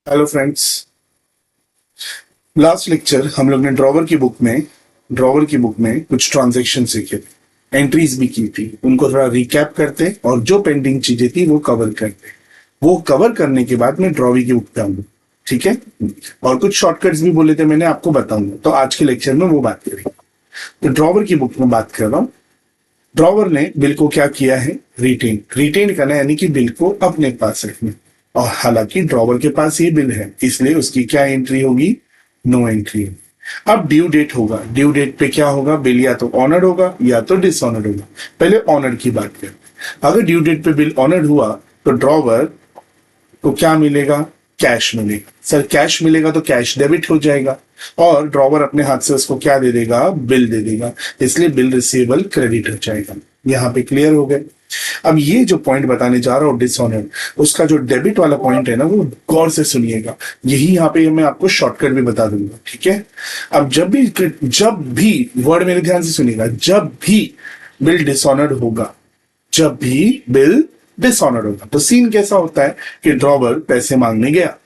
Hello friends. Last lecture हम लोग ने ड्रॉवर की बुक में कुछ ट्रांजैक्शन सीखे थे, एंट्रीज भी की थी। उनको थोड़ा रिकैप करते और जो पेंडिंग चीजें थी वो कवर करते। वो कवर करने के बाद मैं ड्रॉवी की बुक पे आऊंगा, ठीक है। और कुछ शॉर्टकट्स भी बोले थे मैंने, आपको बताऊंगा। तो आज के लेक्चर में वो बात करेंगे। तो ड्रॉवर की बुक में बात कर रहा हूँ। ड्रॉवर ने बिल को क्या किया है? रिटेन करना, यानी कि बिल को अपने पास रखना। और हालांकि ड्रॉवर के पास ये बिल है, इसलिए उसकी क्या एंट्री होगी? No entry. अब ड्यू डेट होगा। ड्यू डेट पे क्या होगा? बिल या तो ऑनर्ड होगा या तो डिसऑनर्ड होगा। पहले ऑनर्ड की बात करें। अगर ड्यू डेट पे बिल ऑनर्ड हुआ तो ड्रॉवर को क्या मिलेगा? कैश मिलेगा। सर कैश मिलेगा तो कैश डेबिट हो जाएगा और ड्रॉवर अपने हाथ से उसको क्या दे देगा? बिल दे देगा। इसलिए बिल रिसीवेबल क्रेडिट हो जाएगा। यहां पे क्लियर हो गए। अब ये जो पॉइंट बताने जा रहा हूं डिसऑनर, उसका जो डेबिट वाला पॉइंट है ना, वो गौर से सुनिएगा। यही यहाँ पे मैं आपको शॉर्टकट भी बता दूंगा, ठीक है। अब जब भी वर्ड मेरे ध्यान से सुनिएगा, जब भी बिल डिसऑनर्ड होगा, जब भी बिल डिसऑनर्ड होगा तो सीन कैसा होता है कि ड्रॉवर पैसे मांगने गया,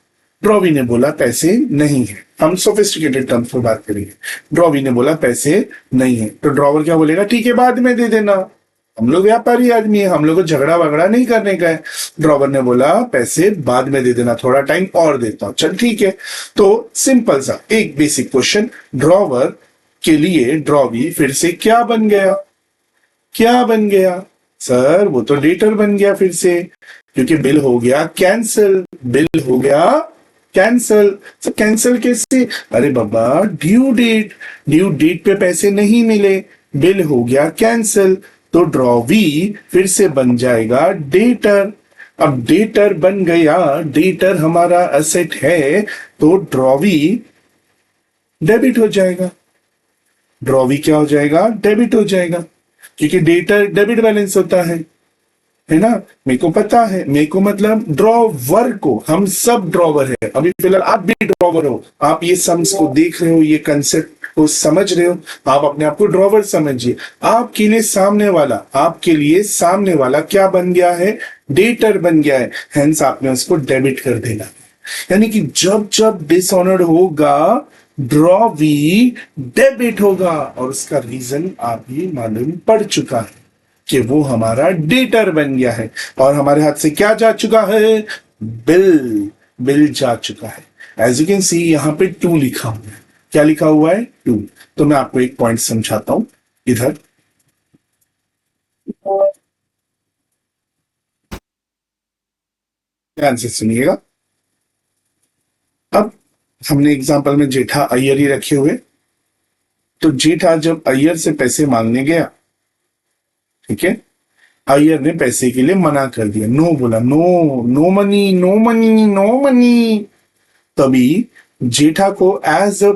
ड्रॉवी ने बोला पैसे नहीं है। हम सोफिस्टिकेटेड टर्म्स पर बात करेंगे। ड्रॉवी ने बोला पैसे नहीं है, तो ड्रॉवर क्या बोलेगा? ठीक है, बाद में दे देना। हम लोग व्यापारी आदमी है, हम लोग को झगड़ा वगड़ा नहीं करने का है। ड्रॉवर ने बोला पैसे बाद में दे देना, थोड़ा टाइम और देता हूं। चल ठीक है। तो सिंपल सा एक बेसिक क्वेश्चन, ड्रॉवर के लिए ड्रॉवी फिर से क्या बन गया? क्या बन गया सर? वो तो डेटर बन गया फिर से, क्योंकि बिल हो गया कैंसिल। बिल हो गया कैंसिल। सर कैंसिल कैसे? अरे बाबा, ड्यू डेट पे पैसे नहीं मिले, बिल हो गया कैंसिल, तो ड्रॉवी फिर से बन जाएगा डेटर। अब डेटर बन गया, डेटर हमारा एसेट है, तो ड्रॉवी डेबिट हो जाएगा। ड्रॉवी क्या हो जाएगा? डेबिट हो जाएगा, क्योंकि डेटर डेबिट बैलेंस होता है ना। मेरे को पता है, मेरे को मतलब ड्रॉवर को, हम सब ड्रॉवर है। अभी फिलहाल आप भी ड्रॉवर हो, आप ये सम्स को देख रहे हो, ये कंसेप्ट को समझ रहे हो, आप अपने आप को ड्रॉवर समझिए। आपके लिए सामने वाला क्या बन गया है? डेटर बन गया है। हेंस आपने उसको डेबिट कर देना। यानी कि जब जब डिसऑनर्ड होगा, ड्रॉवी डेबिट होगा। और उसका रीजन आप ही मालूम पड़ चुका है कि वो हमारा डेटर बन गया है और हमारे हाथ से क्या जा चुका है? बिल जा चुका है। एज यू कैन सी यहां पे 2 लिखा हुआ है। क्या लिखा हुआ है? 2। तो मैं आपको एक पॉइंट समझाता हूं इधर। ध्यान से सुनिएगा। अब हमने एग्जांपल में जेठा अय्यर ही रखे हुए, तो जेठा जब अय्यर से पैसे मांगने गया, ठीक है, अय्यर ने पैसे के लिए मना कर दिया, नो बोला, no, no money, no money, no money. तभी जेठा को एज अ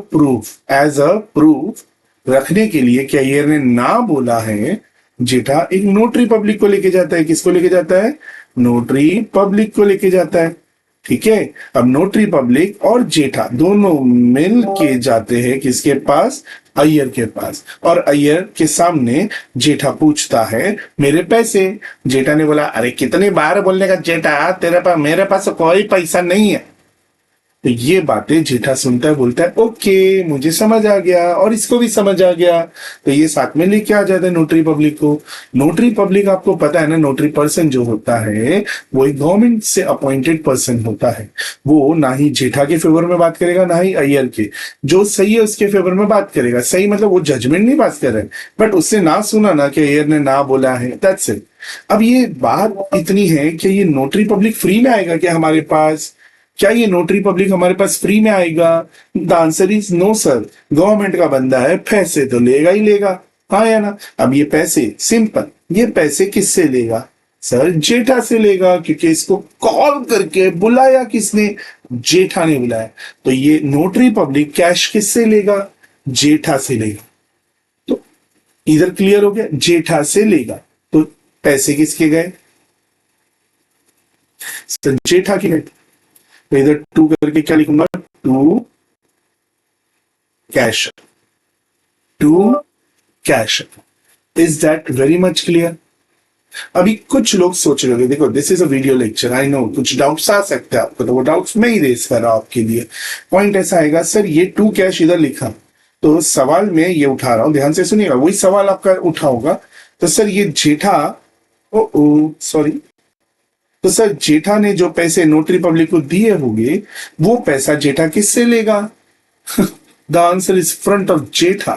प्रूफ रखने के लिए क्या अय्यर ने ना बोला है, जेठा एक नोटरी पब्लिक को लेके जाता है। किसको लेके जाता है? नोटरी पब्लिक को लेके जाता है, ठीक है। अब नोटरी पब्लिक और जेठा दोनों मिल के जाते हैं किसके पास? अय्यर के पास। और अय्यर के सामने जेठा पूछता है मेरे पैसे। जेठा ने बोला अरे कितनी बार बोलने का जेठा, मेरे पास कोई पैसा नहीं है। तो ये बातें जेठा सुनता है, बोलता है ओके मुझे समझ आ गया और इसको भी समझ आ गया। तो ये साथ में लेके आ जाता है नोटरी पब्लिक को। नोटरी पब्लिक आपको पता है ना, नोटरी पर्सन जो होता है वो एक गवर्नमेंट से अपॉइंटेड पर्सन होता है। वो ना ही जेठा के फेवर में बात करेगा ना ही अय्यर के। जो सही है उसके फेवर में बात करेगा। सही मतलब वो जजमेंट नहीं पास कर रहे, बट उससे ना सुना ना कि अय्यर ने ना बोला है, दैट्स इट। अब ये बात इतनी है कि ये नोटरी पब्लिक फ्री में आएगा क्या हमारे पास? क्या ये नोटरी पब्लिक हमारे पास फ्री में आएगा? The answer is no sir. Government का बंदा है, पैसे तो लेगा ही लेगा, हाँ या ना। अब ये पैसे सिंपल, ये पैसे किससे लेगा? सर जेठा से लेगा, क्योंकि इसको कॉल करके बुलाया किसने? जेठा ने बुलाया। तो ये नोटरी पब्लिक कैश किससे लेगा? जेठा से लेगा। तो इधर क्लियर हो गया, जेठा से लेगा। तो पैसे किसके गए? सर जेठा के गए। तो इधर 2 करके क्या लिखूंगा? To cash, to cash. Is that very much clear? अभी कुछ लोग सोच रहे होंगे, देखो this is a video lecture, I know कुछ डाउट्स आ सकते हैं आपको, तो वो डाउट्स मैं ही रेस कर रहा हूं आपके लिए। पॉइंट ऐसा आएगा, सर ये टू कैश इधर लिखा, तो सवाल में ये उठा रहा हूं, ध्यान से सुनिएगा, वही सवाल आपका उठा होगा। तो सर ये जेठा, ओ सॉरी, तो सर जेठा ने जो पैसे नोटरी पब्लिक को दिए होंगे, वो पैसा जेठा किससे लेगा? The answer is front of Jetha,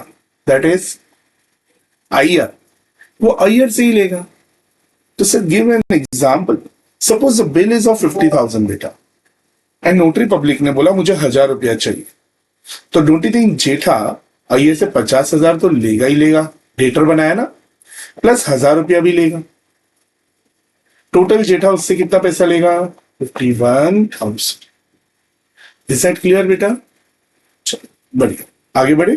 that is Iyer, वो अय्यर से ही लेगा। तो sir give an example, suppose the bill is of 50,000 बेटा, एंड नोटरी पब्लिक ने बोला मुझे 1,000 रुपया चाहिए, तो डोंट यू थिंक जेठा अय्यर से 50,000 तो लेगा ही लेगा, डेटर बनाया ना, प्लस 1,000 रुपया भी लेगा। टोटल जेठा उससे कितना पैसा लेगा? 51,000। इज दैट क्लियर बेटा? चलो बढ़िया, आगे बढ़े।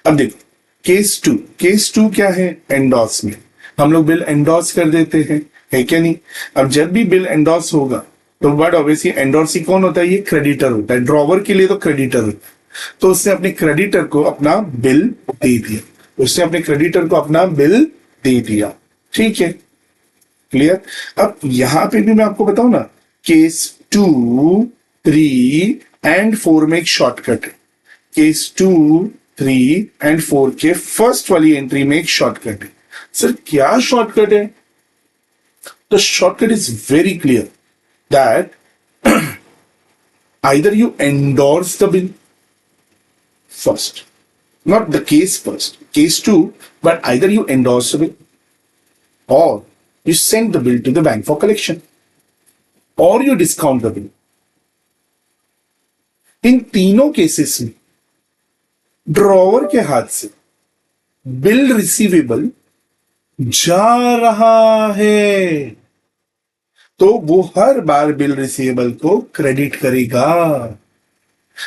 अब देखो केस टू क्या है? एंडोर्समेंट। हम लोग बिल एंडोर्स कर देते हैं, है क्या नहीं? अब जब भी बिल एंडोर्स होगा तो बट ऑब्वियसली एंडोर्सी कौन होता है? ये क्रेडिटर होता है, ड्रॉवर के लिए तो क्रेडिटर होता है। तो उसने अपने क्रेडिटर को अपना बिल दे दिया, उसने अपने क्रेडिटर को अपना बिल दे दिया, ठीक है, क्लियर। अब यहां पे भी मैं आपको बताऊं ना, केस 2, 3 एंड 4 में एक शॉर्टकट है। केस 2, 3 एंड 4 के फर्स्ट वाली एंट्री में एक शॉर्टकट है। सर क्या शॉर्टकट है? The shortcut is very clear that either you endorse the bill first, not the case first, case 2, but either you endorse the bill or you send the bill to the bank for collection or you discount the bill. इन तीनों cases में drawer के हाथ से bill receivable जा रहा है, तो वो हर बार बिल रिसीवेबल को क्रेडिट करेगा।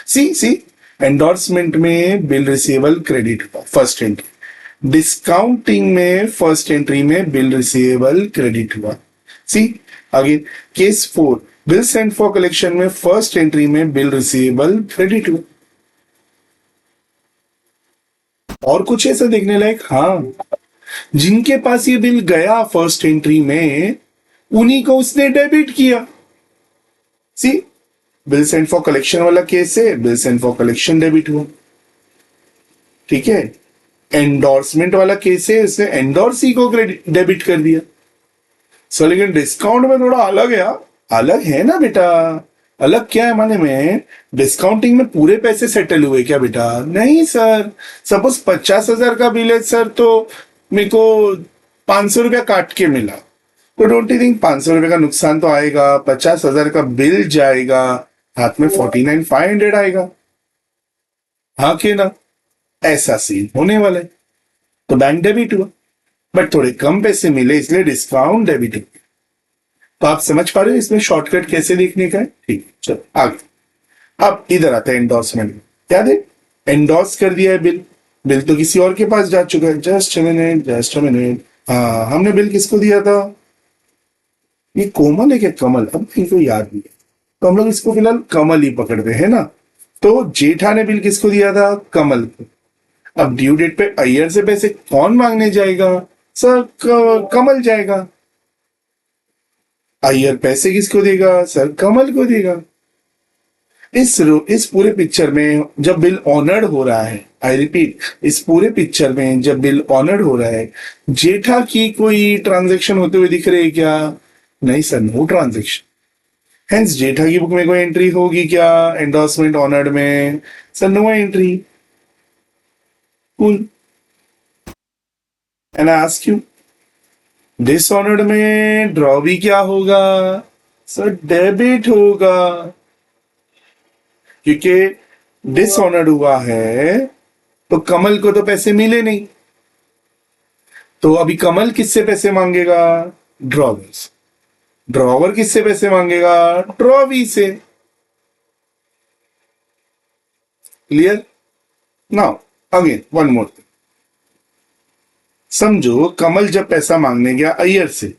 सी एंडोर्समेंट में बिल रिसीवेबल क्रेडिट हुआ फर्स्ट एंट्री, डिस्काउंटिंग में फर्स्ट एंट्री में बिल रिसीवेबल क्रेडिट हुआ। See again case 4, bill sent for collection में फर्स्ट एंट्री में बिल रिसीवेबल क्रेडिट हुआ। और कुछ ऐसा देखने लायक? हाँ, जिनके पास ये बिल गया फर्स्ट एंट्री में, उन्हीं को उसने डेबिट किया। सी बिल सेंट फॉर कलेक्शन वाला केस है, bill sent for collection debit हुआ, ठीक है। एंडोर्समेंट वाला केस है, उसने एंडोर्सी को डेबिट कर दिया। सो लेकिन डिस्काउंट में थोड़ा अलग है, अलग है ना बेटा। अलग क्या है माने में? डिस्काउंटिंग में पूरे पैसे सेटल हुए क्या बेटा? नहीं सर, सपोज 50,000 का बिल है सर, तो मेरे को 500 रुपया काट के मिला, तो डोंट यू थिंक 500 रुपए का नुकसान तो आएगा? 50,000 का बिल जाएगा, हाथ में 49,500 आएगा, हाँ कि ना? ऐसा सीन होने वाला है। तो बैंक डेबिट हुआ, बट थोड़े कम पैसे मिले इसलिए डिस्काउंट डेबिट हुआ। तो आप समझ पा रहे हो इसमें शॉर्टकट कैसे देखने का है? ठीक, चलो आगे। अब इधर आता है एंडोर्समेंट। क्या दे? एंडोर्स कर दिया है बिल, बिल तो किसी और के पास जा चुका है। जस्ट अ मिनट, हाँ, हमने बिल किसको दिया था? ये कोमल है क्या? कमल? अब इनको याद नहीं है, तो हम लोग इसको फिलहाल कमल ही पकड़ते हैं ना। तो जेठा ने बिल किसको दिया था? कमल को। अब ड्यू डेट पे अय्यर से पैसे कौन मांगने जाएगा? सर कमल जाएगा। अय्यर पैसे किसको देगा? सर कमल को देगा। इस पूरे पिक्चर में जब बिल ऑनर्ड हो रहा है, आई रिपीट, इस पूरे पिक्चर में जब बिल ऑनर्ड हो रहा है, जेठा की कोई ट्रांजैक्शन होते हुए दिख रहे हैं क्या? नहीं sir, no transaction. Hence Jetha की बुक में कोई एंट्री होगी क्या एंडोर्समेंट ऑनर्ड में? Sir no entry. Cool. And I ask you, dishonoured में ड्रॉवी क्या होगा? सर डेबिट होगा, क्योंकि डिसऑनर्ड हुआ है तो कमल को तो पैसे मिले नहीं, तो अभी कमल किससे पैसे मांगेगा? ड्रॉवर्स। ड्रॉवर किससे पैसे मांगेगा? ड्रॉवी से। Clear? Now again one more thing, समझो कमल जब पैसा मांगने गया अय्यर से,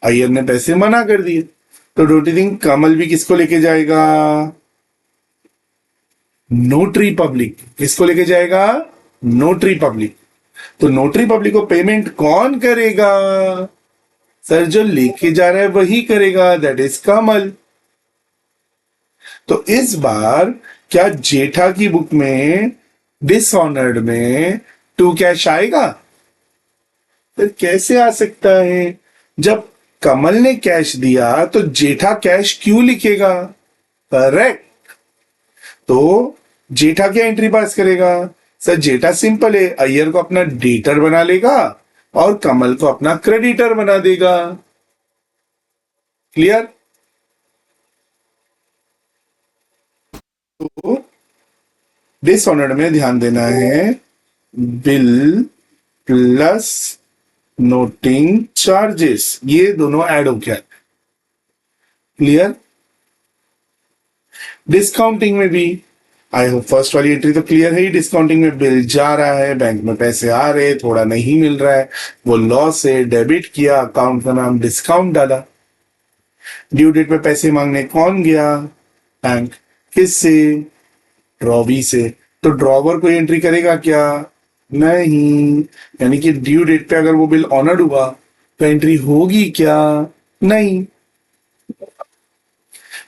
अय्यर ने पैसे मना कर दिए, तो डोंट यू थिंक कमल भी किसको लेके जाएगा? Notary public. किसको लेके जाएगा? Notary public. तो नोटरी पब्लिक को पेमेंट कौन करेगा? सर जो लेके जा रहा है वही करेगा, दैट इज कमल। तो इस बार क्या जेठा की बुक में डिसऑनर्ड में टू कैश आएगा? फिर कैसे आ सकता है? जब कमल ने कैश दिया तो जेठा कैश क्यों लिखेगा? करेक्ट। तो जेठा क्या एंट्री पास करेगा? सर जेठा सिंपल है, अय्यर को अपना डेटर बना लेगा और कमल को अपना क्रेडिटर बना देगा। क्लियर? तो डिसऑनर्ड में ध्यान देना है, बिल प्लस नोटिंग चार्जेस, ये दोनों ऐड हो गया। क्लियर? डिस्काउंटिंग में भी आई होप फर्स्ट वाली एंट्री तो क्लियर है ही। डिस्काउंटिंग में बिल जा रहा है, बैंक में पैसे आ रहे, थोड़ा नहीं मिल रहा है, वो लॉस है, डेबिट किया, अकाउंट का नाम डिस्काउंट डाला। ड्यू डेट पे पैसे मांगने कौन गया? बैंक। किससे? ड्रॉवी से। तो ड्रॉवर कोई एंट्री करेगा क्या? नहीं। यानी कि ड्यू डेट पे अगर वो बिल ऑनर्ड हुआ तो एंट्री होगी क्या? नहीं।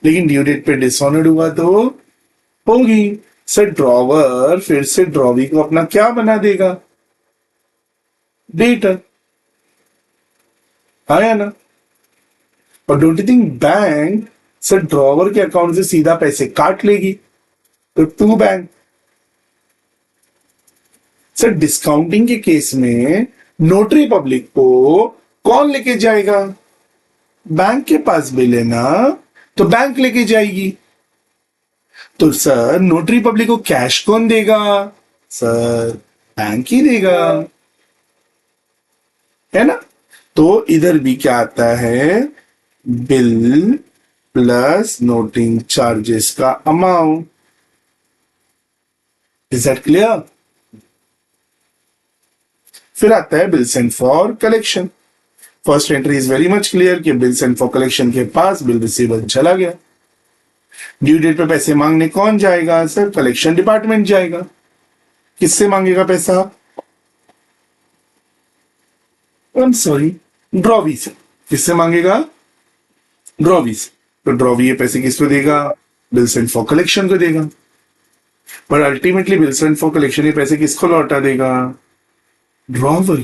लेकिन ड्यू डेट पे डिसऑनर्ड हुआ तो होगी। सर ड्रॉवर फिर से ड्रॉवी को अपना क्या बना देगा? डेटर। आया ना? और don't you think bank sir drawer के अकाउंट से सीधा पैसे काट लेगी? तो टू बैंक। सर डिस्काउंटिंग के केस में नोटरी पब्लिक को कौन लेके जाएगा? बैंक के पास बिल है ना, तो बैंक लेके जाएगी। तो सर नोटरी पब्लिक को कैश कौन देगा? सर बैंक ही देगा, है ना? तो इधर भी क्या आता है? बिल प्लस नोटिंग चार्जेस का अमाउंट। Is that clear? फिर आता है bill send for collection. First entry is very much clear कि बिल सेंड फॉर कलेक्शन के पास बिल रिसीवेबल चला गया। ड्यू डेट पे पैसे मांगने कौन जाएगा? सर कलेक्शन डिपार्टमेंट जाएगा। किससे मांगेगा पैसा? आई एम सॉरी, ड्रॉवी से। किससे मांगेगा? ड्रॉवी से। तो ड्रॉवी ये पैसे किसको देगा? बिल सेंड फॉर कलेक्शन को देगा। पर ultimately bill send for collection ये पैसे किसको लौटा देगा? ड्रॉवर।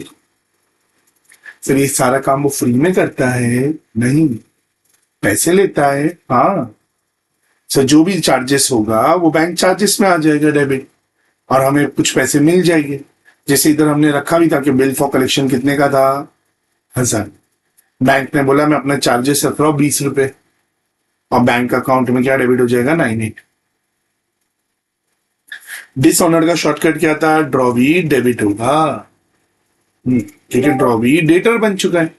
सर ये सारा काम वो फ्री में करता है? नहीं, पैसे लेता है। हाँ सर, जो भी चार्जेस होगा वो बैंक चार्जेस में आ जाएगा डेबिट, और हमें कुछ पैसे मिल जाएंगे। जैसे इधर हमने रखा भी था कि बिल फॉर कलेक्शन कितने का था? 1000। बैंक ने बोला मैं अपना चार्जेस रख रहा हूं 20 रुपए, और बैंक अकाउंट में क्या डेबिट हो जाएगा? 98। डिसऑनर्ड का शॉर्टकट क्या था? ड्रॉवी डेबिट होगा, क्योंकि ड्रॉवी डेटर बन चुका है।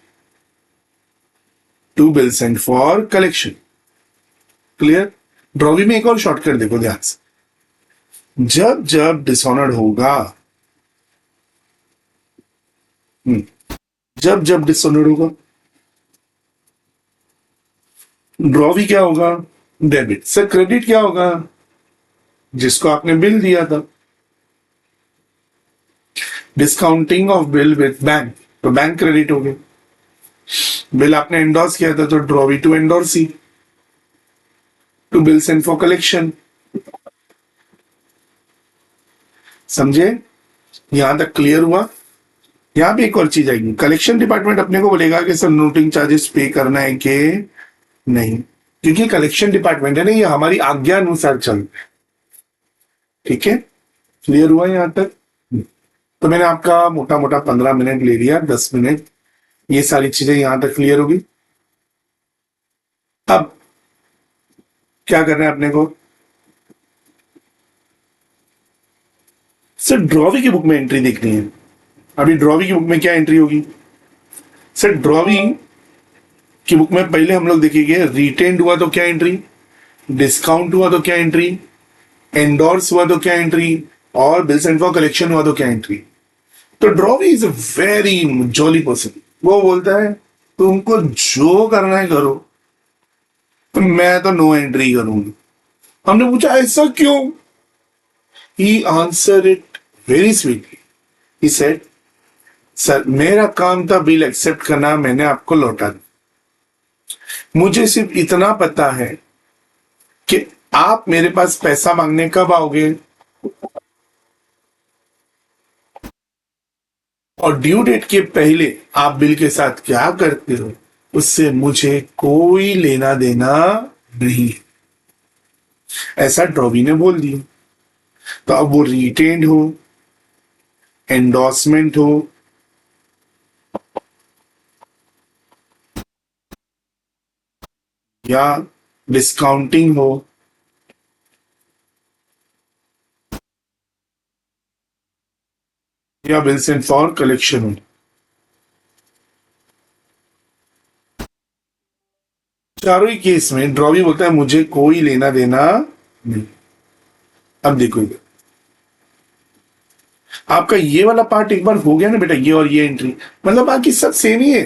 To bill send for collection. Clear? Drawee में एक और शॉर्टकट देखो ध्यान से, जब जब डिसऑनर्ड होगा, जब जब डिसऑनर्ड होगा, ड्रॉवी क्या होगा? डेबिट। सर क्रेडिट क्या होगा? जिसको आपने बिल दिया था। Discounting of bill with bank, तो बैंक क्रेडिट हो गया। बिल आपने एंडोर्स किया था तो drawee to endorsee. To bill send for collection. समझे? यहां तक क्लियर हुआ? यहां पे एक और चीज आएगी, कलेक्शन डिपार्टमेंट अपने को बोलेगा कि सर नोटिंग चार्जेस पे करना है कि नहीं, क्योंकि कलेक्शन डिपार्टमेंट है ना, ये हमारी आज्ञा अनुसार चलता है। ठीक है? क्लियर हुआ यहां तक? तो मैंने आपका मोटा मोटा 15 मिनट ले लिया, 10 मिनट, ये सारी चीजें यहां तक क्लियर होगी। अब क्या करना है अपने को? सर ड्रॉवी की बुक में एंट्री देखनी है। अभी ड्रॉवी की बुक में क्या एंट्री होगी? सर ड्रॉवी की बुक में पहले हम लोग देखेंगे रिटेन्ड हुआ तो क्या एंट्री, डिस्काउंट हुआ तो क्या एंट्री, एंडोर्स हुआ तो क्या एंट्री, और बिल सेंड फॉर कलेक्शन हुआ तो क्या एंट्री। तो drawee is a very jolly person. वो बोलता है तुमको जो करना है करो, तो मैं तो नो एंट्री करूंगा। हमने पूछा ऐसा क्यों? He answered it very sweetly. He said, sir मेरा काम था बिल एक्सेप्ट करना, मैंने आपको लौटा दिया। मुझे सिर्फ इतना पता है कि आप मेरे पास पैसा मांगने कब आओगे, और ड्यू डेट के पहले आप बिल के साथ क्या करते हो उससे मुझे कोई लेना देना नहीं है। ऐसा ड्रॉवी ने बोल दिया। तो अब वो रिटेन्ड हो, एंडोर्समेंट हो, या डिस्काउंटिंग हो, या बिल्स एंड फॉर कलेक्शन हो, चारों ही केस में ड्रॉवी बोलता है मुझे कोई लेना देना नहीं। अब देखो इधर, आपका ये वाला पार्ट एक बार हो गया ना बेटा, ये और ये एंट्री, मतलब बाकी सब सेम ही है।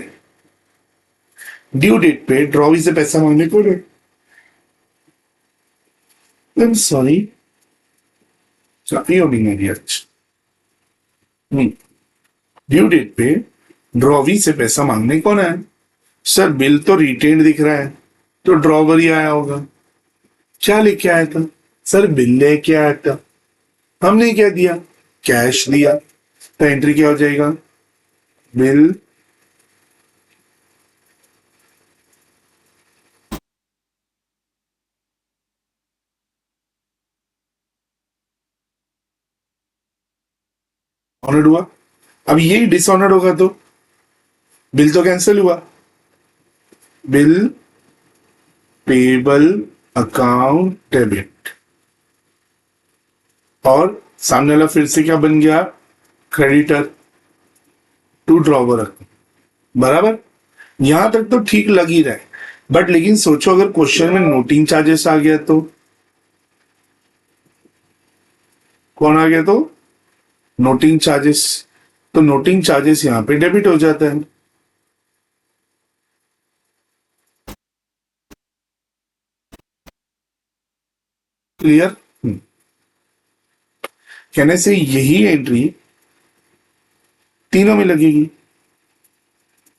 ड्यू डेट पे ड्रॉवी से पैसा मांगने को, आई एम सॉरी, नहीं अच्छा। ड्यू डेट पे ड्रॉवी से पैसा मांगने कौन आया? सर बिल तो रिटेन दिख रहा है, तो ड्रॉवर ही आया होगा। क्या लेके आया था? सर बिल लेके आया था। हमने क्या दिया? कैश दिया। तो एंट्री क्या हो जाएगा? बिल ऑनर्ड हुआ। अब यही डिसऑनर्ड होगा तो बिल तो कैंसिल हुआ। बिल पेबल अकाउंट डेबिट, और सामने वाला फिर से क्या बन गया? Creditor to drawer. बराबर, यहां तक तो ठीक लग ही रहा है। बट लेकिन सोचो अगर क्वेश्चन में नोटिंग चार्जेस आ गया तो, कौन आ गया तो? Noting charges. तो नोटिंग चार्जेस यहां पे डेबिट हो जाता है। क्लियर? कहने से यही एंट्री तीनों में लगेगी।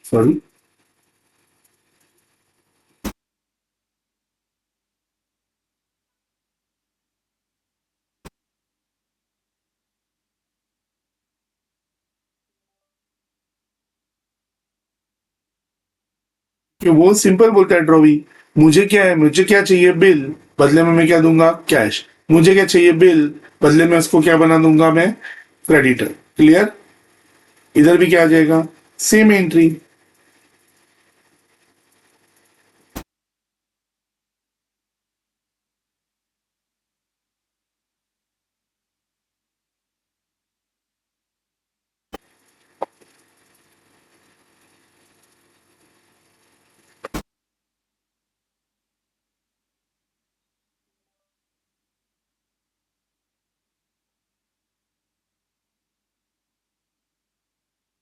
सॉरी, कि वो सिंपल बोलता है ड्रॉवी, मुझे क्या है, मुझे क्या चाहिए? बिल, बदले में मैं क्या दूंगा? कैश। मुझे क्या चाहिए? बिल, बदले में उसको क्या बना दूंगा मैं? क्रेडिटर। क्लियर? इधर भी क्या आ जाएगा? Same entry.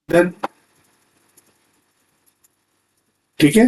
डन। ठीक है।